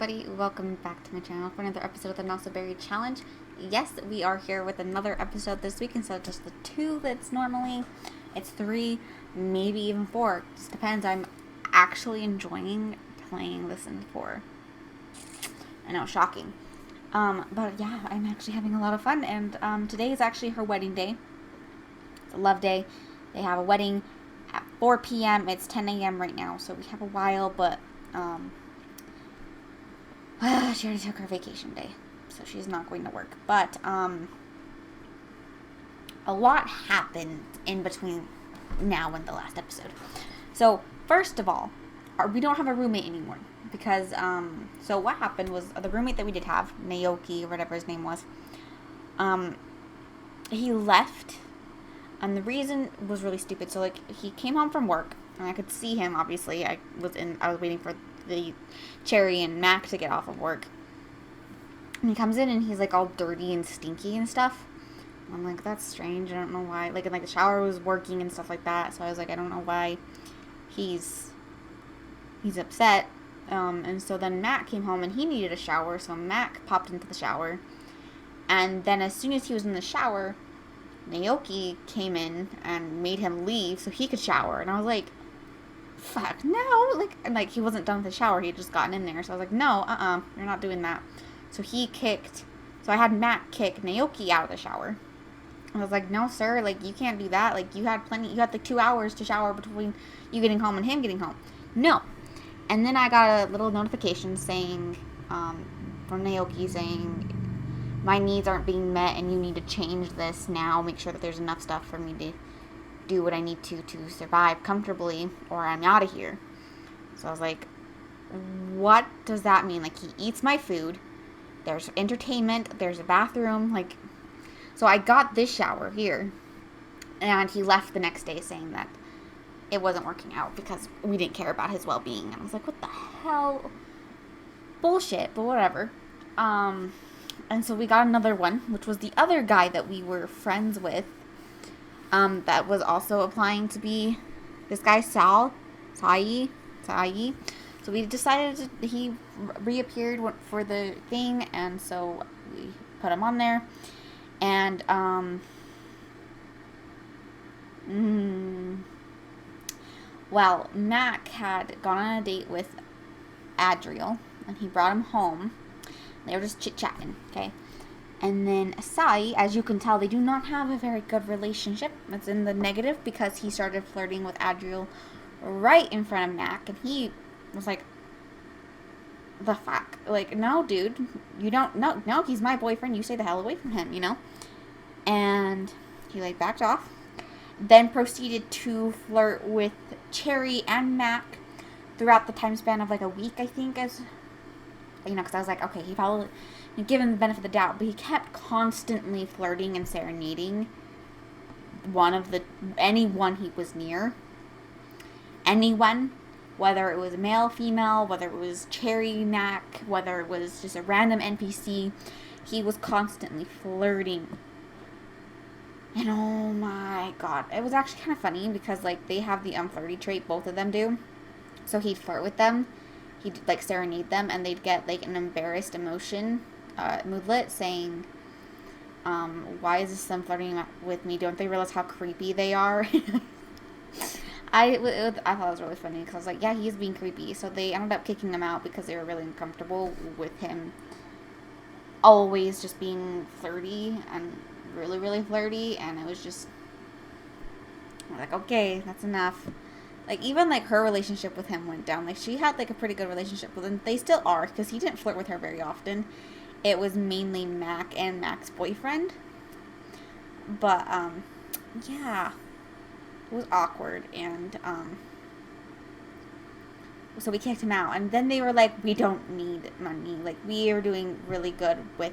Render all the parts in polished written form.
everybody, welcome back to my channel for another episode of the Not So Berry Challenge. Yes, we are here with another episode this week instead of just the 2 that's normally. It's 3, maybe even 4. Just depends. I'm actually enjoying playing this in 4. I know, shocking. But yeah, I'm actually having a lot of fun, and today is actually her wedding day. It's a love day. They have a wedding at 4 p.m. It's 10 a.m. right now, so we have a while, but she already took her vacation day, so she's not going to work. But a lot happened in between now and the last episode. So first of all, we don't have a roommate anymore because so what happened was the roommate that we did have, Naoki or whatever his name was, he left, and the reason was really stupid. So like he came home from work, and I could see him. Obviously, I was waiting for the Cherry and Mac to get off of work, and he comes in and he's like all dirty and stinky and stuff. I'm like, that's strange. I don't know why. Like, and like the shower was working and stuff like that. So I was like, I don't know why he's upset. And so then Mac came home and he needed a shower. So Mac popped into the shower, and then as soon as he was in the shower, Naoki came in and made him leave so he could shower. And I was like, fuck, no. Like he wasn't done with the shower. He had just gotten in there. So I was like, no, you're not doing that. So I had Matt kick Naoki out of the shower. I was like, no, sir, like, you can't do that. Like, you had like 2 hours to shower between you getting home and him getting home. No. And then I got a little notification saying, from Naoki saying, my needs aren't being met and you need to change this now. Make sure that there's enough stuff for me to do what I need to survive comfortably, or I'm out of here. So I was like, what does that mean? Like, he eats my food, there's entertainment, there's a bathroom, like, so I got this shower here, and he left the next day saying that it wasn't working out because we didn't care about his well-being. And I was like, what the hell? Bullshit, but whatever. And so we got another one, which was the other guy that we were friends with, that was also applying to be this guy, Sai. So we decided he reappeared for the thing, and so we put him on there. And well, Mac had gone on a date with Adriel, and he brought him home. They were just chit-chatting, okay? And then Sai, as you can tell, they do not have a very good relationship. It's in the negative because he started flirting with Adriel right in front of Mac, and he was like, the fuck? Like, no, dude, you don't, no, he's my boyfriend, you stay the hell away from him, you know? And he, like, backed off, then proceeded to flirt with Cherry and Mac throughout the time span of, like, a week, I think, as, you know, because I was like, okay, he probably, give him the benefit of the doubt, but he kept constantly flirting and serenading anyone he was near. Anyone, whether it was male, female, whether it was Cherry, Mac, whether it was just a random NPC, he was constantly flirting. And oh my god, it was actually kind of funny because, like, they have the flirty trait, both of them do. So he'd flirt with them, he'd, like, serenade them, and they'd get, like, an embarrassed emotion moodlet saying, why is this them flirting with me? Don't they realize how creepy they are? I thought it was really funny because I was like, yeah, he's being creepy. So they ended up kicking him out because they were really uncomfortable with him always just being flirty and really, really flirty. And it was just, I was like, okay, that's enough. Like, even, like, her relationship with him went down. Like, she had, like, a pretty good relationship with him. They still are, because he didn't flirt with her very often. It was mainly Mac and Mac's boyfriend. But, yeah. It was awkward, and, so we kicked him out. And then they were like, we don't need money. Like, we are doing really good with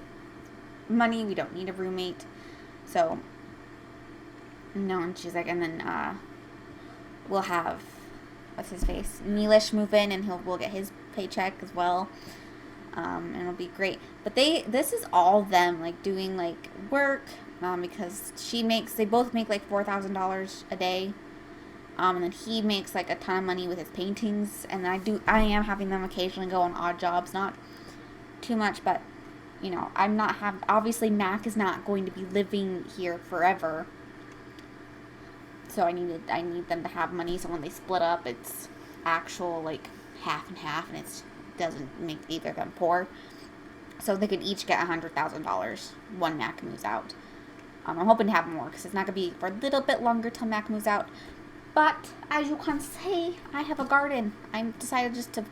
money. We don't need a roommate. So, no, and she's like, and then, we'll have, what's his face, Neelish move in, and we'll get his paycheck as well, and it'll be great. But this is all them, like, doing, like, work, because they both make, like, $4,000 a day, and then he makes, like, a ton of money with his paintings, and I am having them occasionally go on odd jobs, not too much, but, you know, obviously Mac is not going to be living here forever. So I need them to have money, so when they split up, it's actual, like, half and half, and it doesn't make either of them poor. So they could each get $100,000 when Mac moves out. I'm hoping to have more, because it's not going to be for a little bit longer till Mac moves out. But, as you can see, I have a garden. I decided just to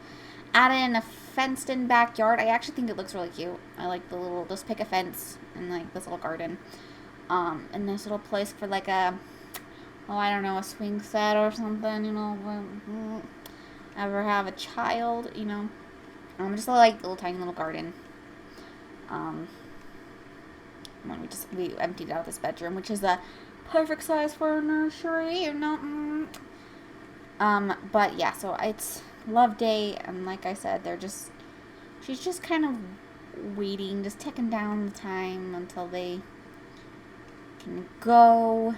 add in a fenced-in backyard. I actually think it looks really cute. I like the little, just pick a fence and, like, this little garden. And this little place for, like, a, oh, I don't know, a swing set or something, you know. Ever have a child, you know. Just like a little tiny little garden. When we emptied out this bedroom, which is the perfect size for a nursery, you know. But yeah, so it's love day, and like I said, she's just kind of waiting, just ticking down the time until they can go.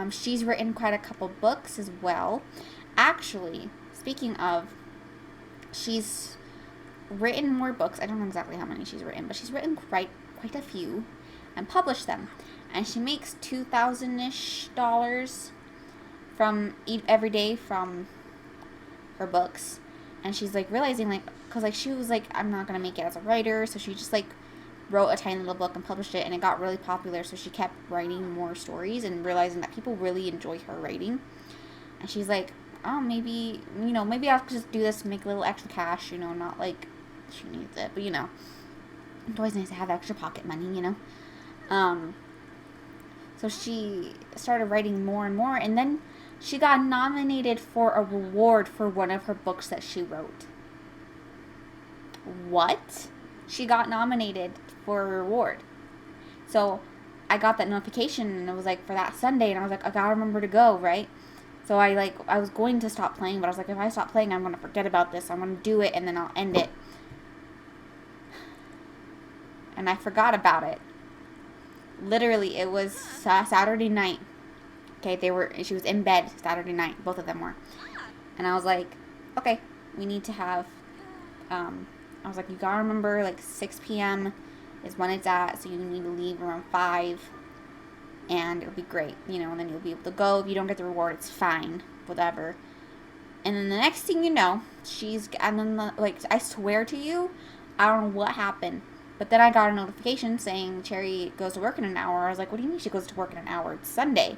She's written quite a couple books as well. Actually, speaking of, she's written more books. I don't know exactly how many she's written, but she's written quite a few and published them. And she makes $2,000-ish from every day from her books. And she's like realizing, like, because like she was like, I'm not gonna make it as a writer, so she just like wrote a tiny little book and published it, and it got really popular. So she kept writing more stories and realizing that people really enjoy her writing. And she's like, oh, maybe I'll just do this to make a little extra cash, you know, not like she needs it, but you know, it's always nice to have extra pocket money, you know. So she started writing more and more, and then she got nominated for a reward for one of her books that she wrote. What? She got nominated for a reward. So I got that notification, and it was like for that Sunday, and I was like, I gotta remember to go, right? So I was going to stop playing, but I was like, if I stop playing, I'm gonna forget about this. I'm gonna do it, and then I'll end it. And I forgot about it. Literally, it was Saturday night. Okay, she was in bed Saturday night. Both of them were. And I was like, okay, we need to have, I was like, you gotta remember, like, 6 p.m. is when it's at, so you need to leave around 5, and it'll be great, you know, and then you'll be able to go. If you don't get the reward, it's fine, whatever. And then the next thing you know, I swear to you, I don't know what happened, but then I got a notification saying Cherry goes to work in an hour. I was like, what do you mean she goes to work in an hour? It's Sunday.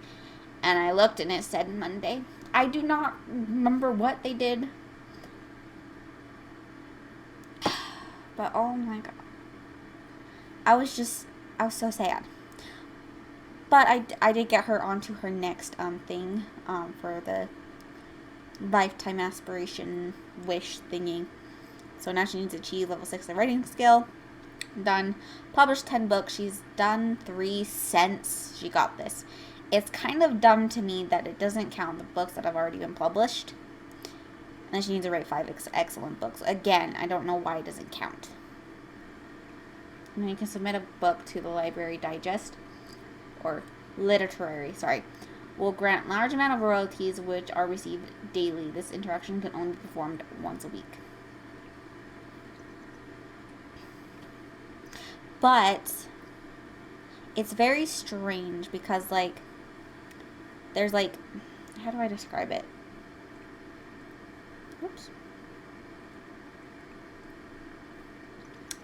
And I looked, and it said Monday. I do not remember what they did. But, oh my God. I was so sad. But I did get her onto her next thing for the lifetime aspiration wish thingy. So now she needs to achieve level 6 of writing skill. Done. Published 10 books. She's done 3 since she got this. It's kind of dumb to me that it doesn't count the books that have already been published. And then she needs to write 5 excellent books. Again, I don't know why it doesn't count. And then you can submit a book to the Library Digest, or Literary, will grant large amount of royalties which are received daily. This interaction can only be performed once a week. But it's very strange because, like, there's, like, how do I describe it? Oops.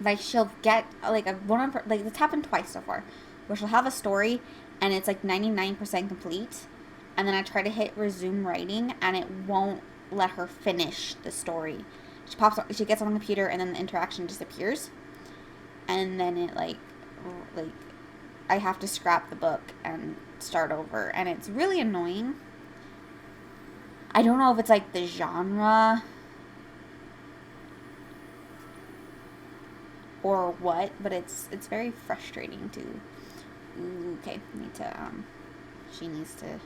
Like, she'll get, like, one of her, like, it's happened twice so far, where she'll have a story, and it's, like, 99% complete, and then I try to hit resume writing, and it won't let her finish the story. She gets on the computer, and then the interaction disappears, and then it, like, I have to scrap the book and start over, and it's really annoying. I don't know if it's, like, the genre or what, but it's very frustrating too. Okay, she needs to,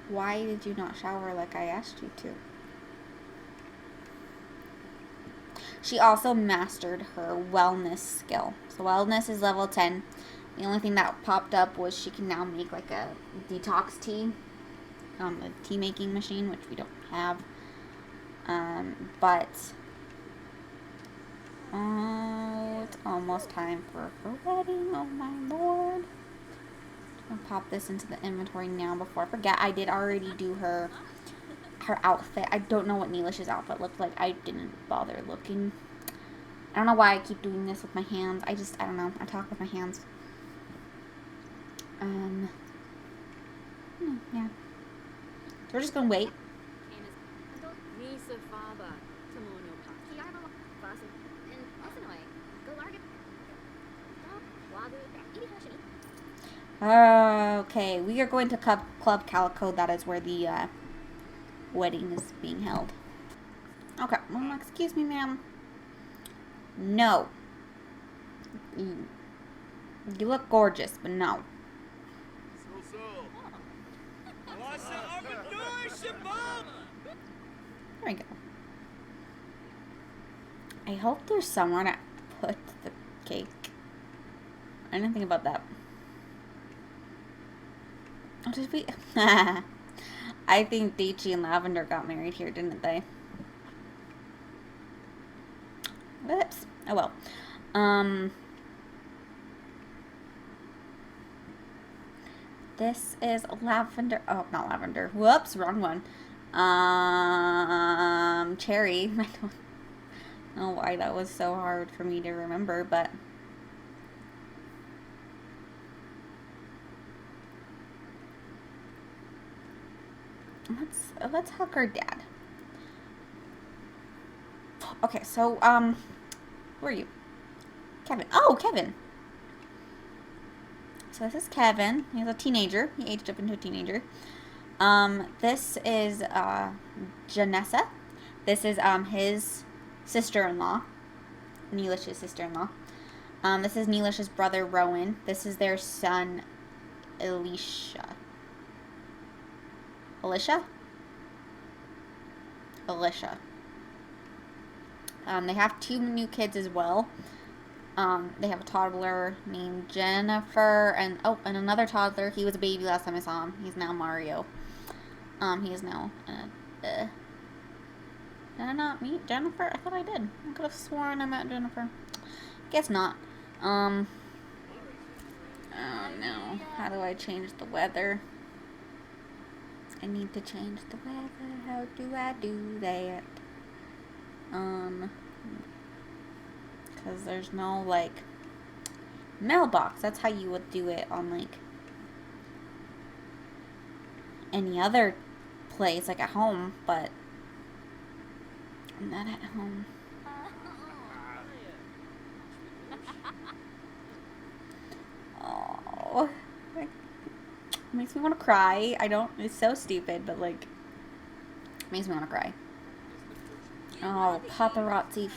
why did you not shower like I asked you to? She also mastered her wellness skill. So wellness is level 10. The only thing that popped up was she can now make like a detox tea. A tea making machine, which we don't have. But oh, it's almost time for her wedding. Oh my lord. I'll pop this into the inventory now before I forget. I did already do her outfit. I don't know what Neelish's outfit looked like. I didn't bother looking. I don't know why I keep doing this with my hands. I don't know. I talk with my hands. Yeah. So we're just gonna wait. Okay, we are going to Club Calico. That is where the wedding is being held. Okay, well, excuse me, ma'am. No. You look gorgeous, but no. There we go. I hope there's somewhere to put the cake. I didn't think about that. Oh, did we? I think Daichi and Lavender got married here, didn't they? Whoops. Oh well. This is Lavender. Oh, not Lavender. Whoops, wrong one. Cherry. I don't know why that was so hard for me to remember, but let's hug her dad. Okay, so who are you? Kevin. Oh, Kevin. So this is Kevin. He's a teenager. He aged up into a teenager. This is Janessa. This is his sister-in-law. Neelish's sister-in-law. This is Neelish's brother Rowan. This is their son Alicia. They have 2 new kids as well. They have a toddler named Jennifer, and another toddler. He was a baby last time I saw him. He's now Mario. He is now, did I not meet Jennifer? I thought I did. I could have sworn I met Jennifer. Guess not. Oh no. How do I change the weather? I need to change the weather. How do I do that? Because there's no, like, mailbox. That's how you would do it on, like, any other place, like at home, but I'm not at home. Oh, it makes me want to cry. It's so stupid, but, like, makes me want to cry. Oh, paparazzi.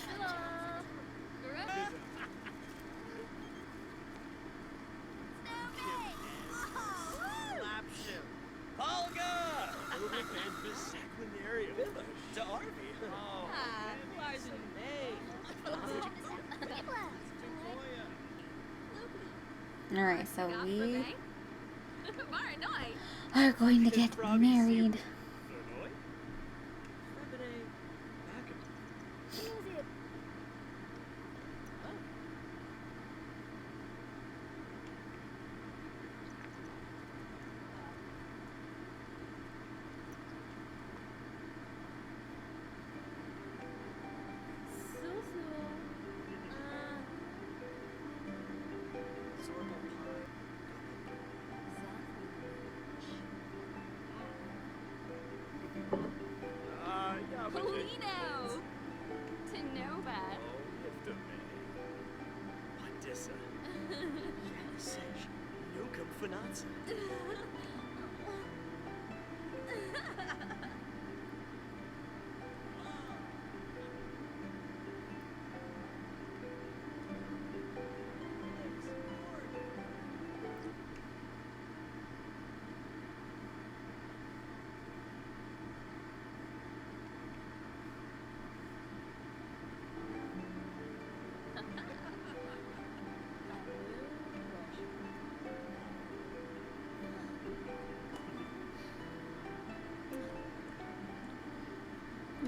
Alright, so we are going to get married.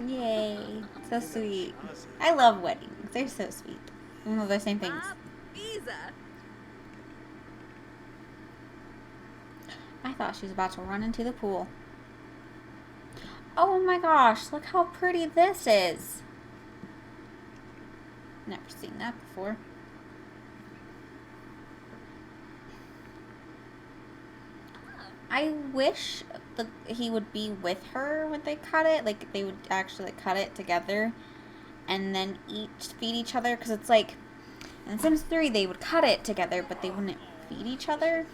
Yay. So sweet. I love weddings. They're so sweet. No, they're the same things. I thought she was about to run into the pool. Oh my gosh, look how pretty this is. Never seen that before. I wish he would be with her when they cut it. Like, they would actually cut it together and then feed each other. Because it's like, in Sims 3, they would cut it together, but they wouldn't feed each other.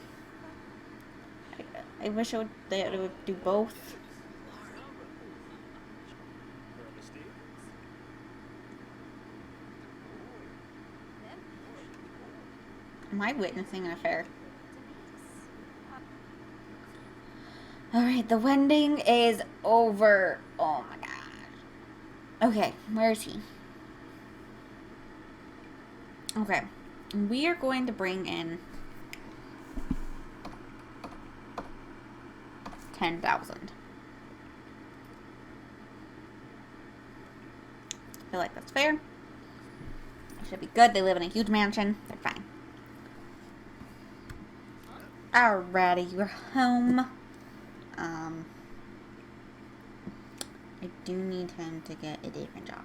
I wish they would do both. Am I witnessing an affair? Alright, the wedding is over. Oh my gosh. Okay, where is he? Okay. We are going to bring in 10,000. I feel like that's fair. It should be good. They live in a huge mansion. They're fine. Alrighty, you're home. I do need him to get a different job.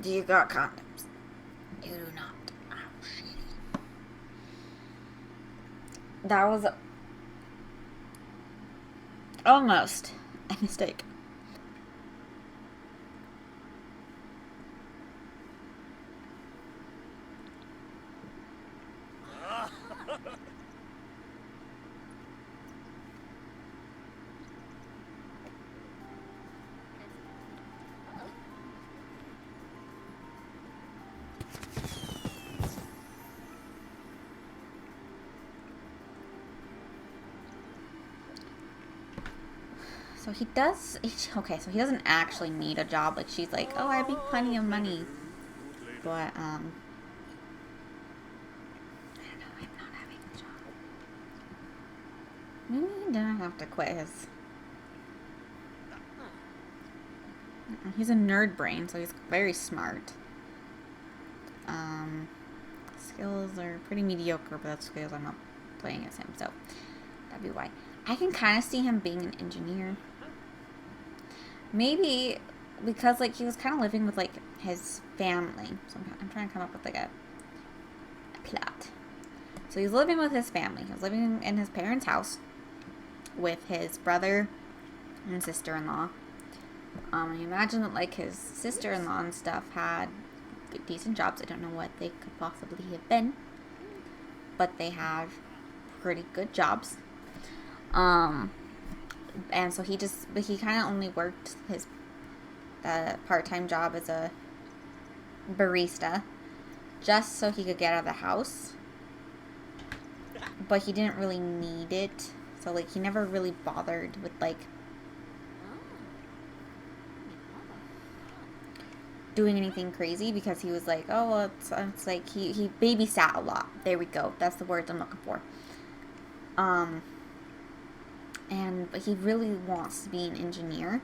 Do you got condoms? You do not. Oh, shitty. That was almost a mistake. So he does. Okay, so he doesn't actually need a job. Like, she's like, oh, I make plenty of money. But, I don't know, I'm not having a job. Maybe he doesn't have to quit his. He's a nerd brain, so he's very smart. Skills are pretty mediocre, but that's skills I'm not playing as him, so that'd be why. I can kind of see him being an engineer. Maybe because, like, he was kind of living with, like, his family. So I'm trying to come up with, like, a plot. So he's living with his family. He was living in his parents' house with his brother and sister-in-law. I imagine that, like, his sister-in-law and stuff had decent jobs. I don't know what they could possibly have been, but they have pretty good jobs. And so he kind of only worked his part-time job as a barista just so he could get out of the house. But he didn't really need it. So, like, he never really bothered with, like, doing anything crazy because he was like, oh, well, it's like he babysat a lot. There we go. That's the words I'm looking for. But he really wants to be an engineer.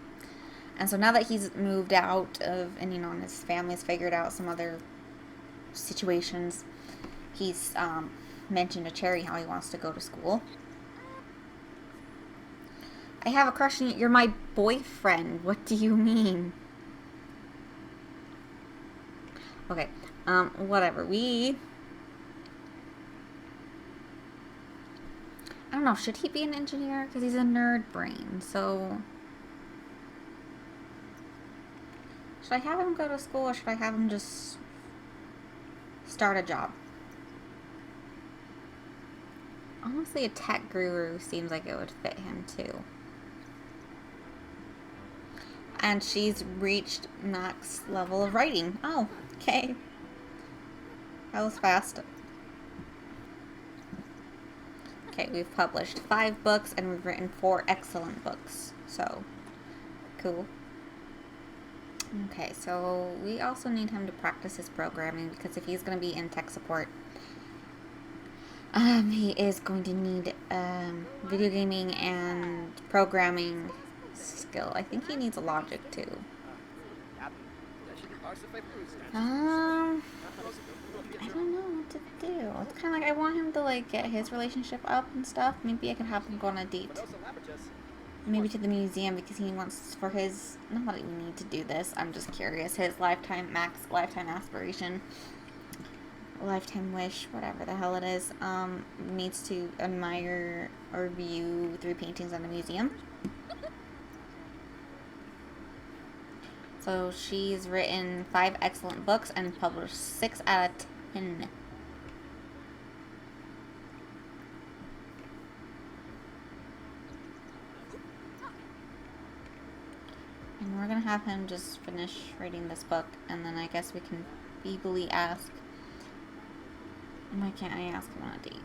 And so now that he's moved out of, and, you know, and his family's figured out some other situations, he's mentioned to Cherry how he wants to go to school. I have a crush on you. You're my boyfriend. What do you mean? Okay, whatever. I don't know, should he be an engineer? Because he's a nerd brain, so... Should I have him go to school, or should I have him just start a job? Honestly, a tech guru seems like it would fit him, too. And she's reached max level of writing. Oh, okay. That was fast. Okay, we've published 5 books and we've written 4 excellent books. So, cool. Okay, so we also need him to practice his programming because if he's going to be in tech support, he is going to need video gaming and programming skill. I think he needs logic too. Um, I don't know what to do. It's kind of like I want him to like get his relationship up and stuff. Maybe I could have him go on a date. Maybe to the museum because he wants for his. Not that we need to do this. I'm just curious. His lifetime aspiration, lifetime wish, whatever the hell it is. Needs to admire or view 3 paintings in the museum. So she's written 5 excellent books and published 6 out of 10. And we're gonna have him just finish reading this book, and then I guess we can feebly ask. Why can't I ask him on a date?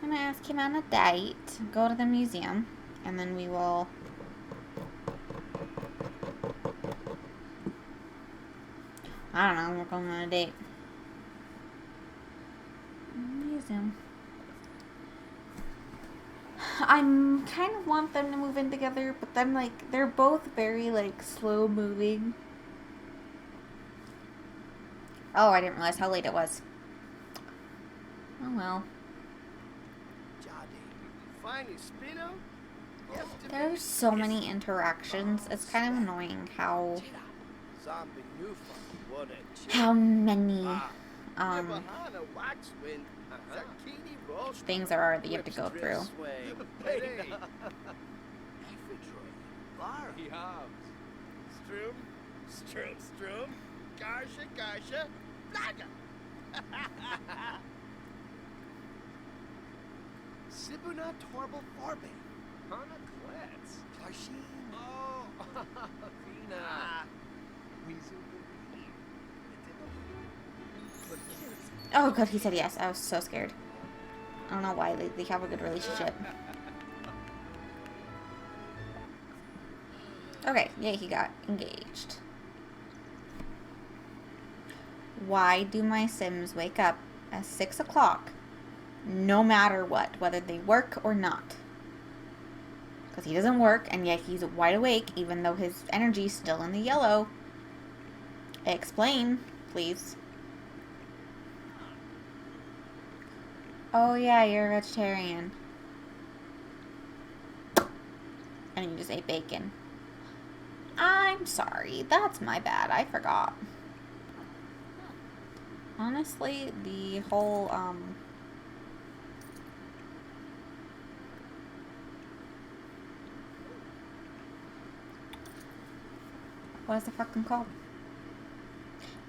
I'm gonna ask him on a date, go to the museum, and then we will. I don't know, we're going on a date. Museum. I kind of want them to move in together, but then, like, they're both very, like, slow moving. Oh, I didn't realize how late it was. Oh well. There's so many interactions. It's kind of annoying how many things there are that you have to go through. Sibuna Torble Farbe. Hana Klets. Klarshin. Oh, Vina. Oh god, he said yes. I was so scared. I don't know why. They have a good relationship. Okay, yeah, he got engaged. Why do my Sims wake up at 6 o'clock no matter what, whether they work or not? Because he doesn't work, and yet he's wide awake, even though his energy's still in the yellow. Explain, please. Oh yeah, you're a vegetarian. And you just ate bacon. I'm sorry, that's my bad, I forgot. Honestly, the whole, what is it fucking called?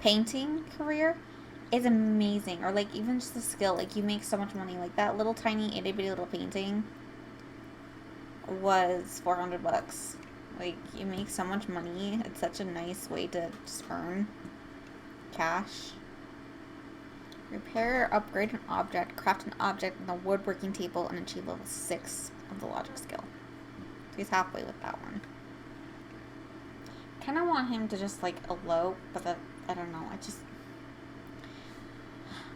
Painting career is amazing. Or, like, even just the skill. Like, you make so much money. Like, that little tiny itty-bitty little painting was $400. Like, you make so much money. It's such a nice way to just earn cash. Repair or upgrade an object. Craft an object on the woodworking table and achieve level 6 of the logic skill. So he's halfway with that one. Kind of want him to just, like, elope, but that, I don't know.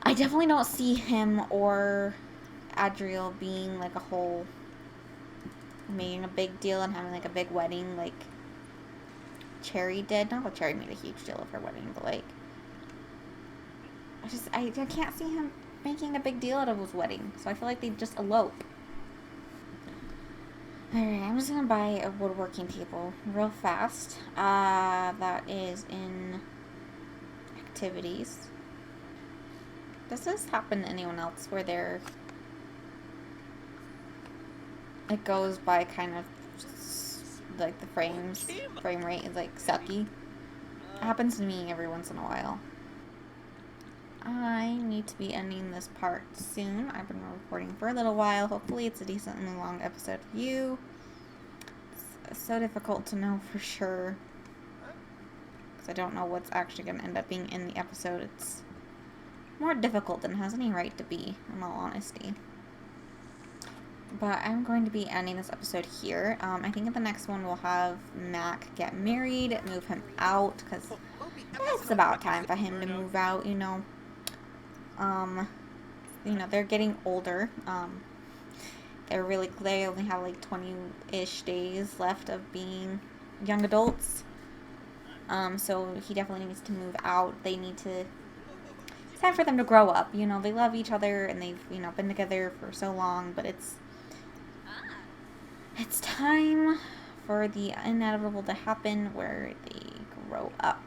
I definitely don't see him or Adriel being, like, a whole, making a big deal and having, like, a big wedding, like Cherry did. Not that Cherry made a huge deal of her wedding, but, like, I can't see him making a big deal out of his wedding. So I feel like they'd just elope. Alright, I'm just gonna buy a woodworking table real fast. That is in activities. Does this happen to anyone else where it goes by kind of like the frame rate is like sucky? It happens to me every once in a while. I need to be ending this part soon. I've been recording for a little while. Hopefully it's a decently long episode for you. It's so difficult to know for sure, because I don't know what's actually going to end up being in the episode. It's more difficult than it has any right to be, in all honesty. But I'm going to be ending this episode here. I think in the next one we'll have Mac get married, move him out, because it's about time for him to move out, you know. they're getting older. They only have like 20-ish days left of being young adults. So he definitely needs to move out. It's time for them to grow up. They love each other and they've, been together for so long, but it's time for the inevitable to happen where they grow up.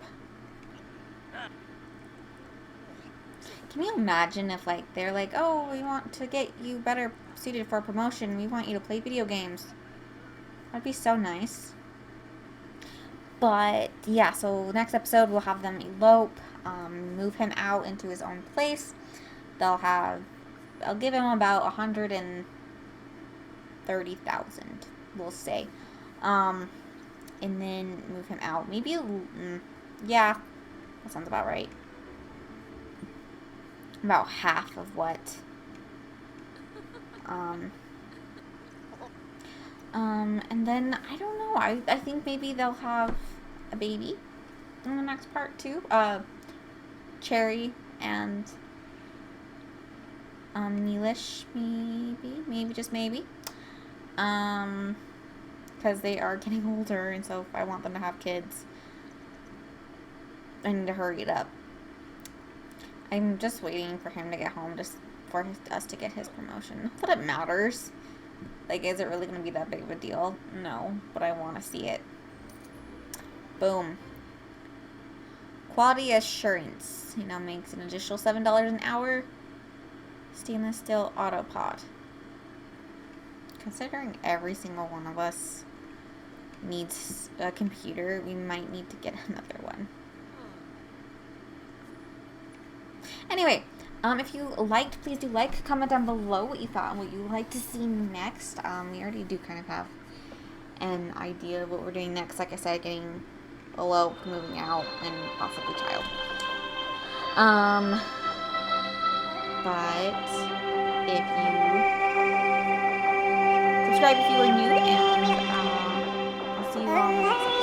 Can you imagine if, like, they're like, oh, we want to get you better suited for a promotion. We want you to play video games. That'd be so nice. But, yeah, so next episode we'll have them elope, move him out into his own place. I'll give him about 130,000, we'll say. And then move him out. Maybe, yeah, that sounds about right. About half of what. And then, I don't know, I think maybe they'll have a baby in the next part, too. Cherry and, Neelish, maybe, just maybe. Because they are getting older, and so if I want them to have kids, I need to hurry it up. I'm just waiting for him to get home, just for us to get his promotion. Not that it matters. Like, is it really going to be that big of a deal? No, but I want to see it. Boom. Quality assurance, makes an additional $7 an hour. Stainless steel autopod. Considering every single one of us needs a computer, we might need to get another one. Anyway, if you liked, please do like, comment down below what you thought and what you would like to see next. We already do kind of have an idea of what we're doing next. Like I said, getting eloped, moving out, and possibly child. But if you subscribe if you are new, and I'll see you all in the next episode.